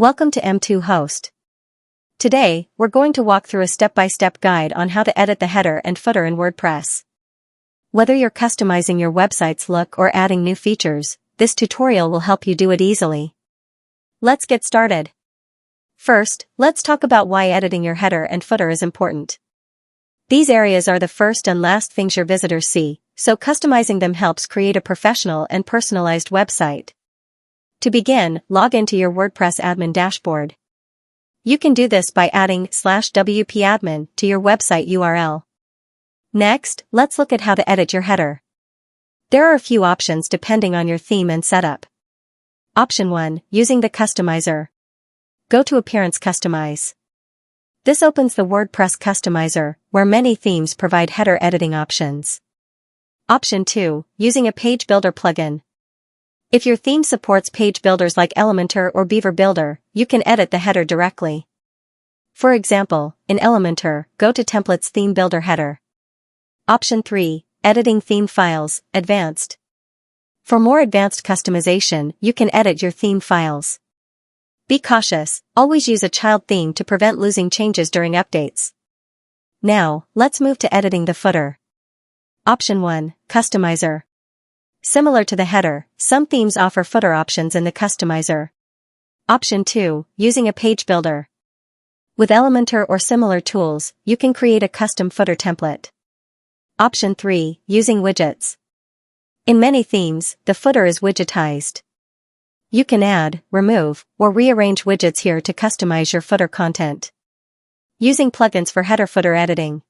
Welcome to M2 Host. Today, we're going to walk through a step-by-step guide on how to edit the header and footer in WordPress. Whether you're customizing your website's look or adding new features, this tutorial will help you do it easily. Let's get started. First, let's talk about why editing your header and footer is important. These areas are the first and last things your visitors see, so customizing them helps create a professional and personalized website. To begin, log into your WordPress admin dashboard. You can do this by adding /wp-admin to your website URL. Next, let's look at how to edit your header. There are a few options depending on your theme and setup. Option 1, using the customizer. Go to Appearance Customize. This opens the WordPress customizer, where many themes provide header editing options. Option 2, using a page builder plugin. If your theme supports page builders like Elementor or Beaver Builder, you can edit the header directly. For example, in Elementor, go to Templates Theme Builder Header. Option 3, editing theme files, advanced. For more advanced customization, you can edit your theme files. Be cautious, always use a child theme to prevent losing changes during updates. Now, let's move to editing the footer. Option 1, Customizer. Similar to the header, some themes offer footer options in the customizer. Option 2, using a page builder. With Elementor or similar tools, you can create a custom footer template. Option 3, using widgets. In many themes, the footer is widgetized. You can add, remove, or rearrange widgets here to customize your footer content. Using plugins for header-footer editing.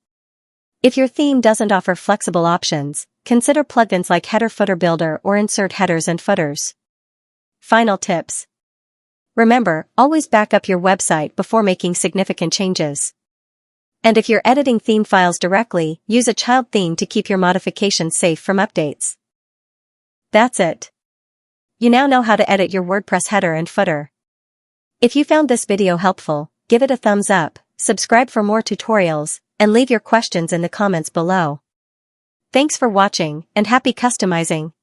If your theme doesn't offer flexible options, consider plugins like Header Footer Builder or Insert Headers and Footers. Final tips. Remember, always back up your website before making significant changes. And if you're editing theme files directly, use a child theme to keep your modifications safe from updates. That's it. You now know how to edit your WordPress header and footer. If you found this video helpful, give it a thumbs up, subscribe for more tutorials, and leave your questions in the comments below. Thanks for watching, and happy customizing!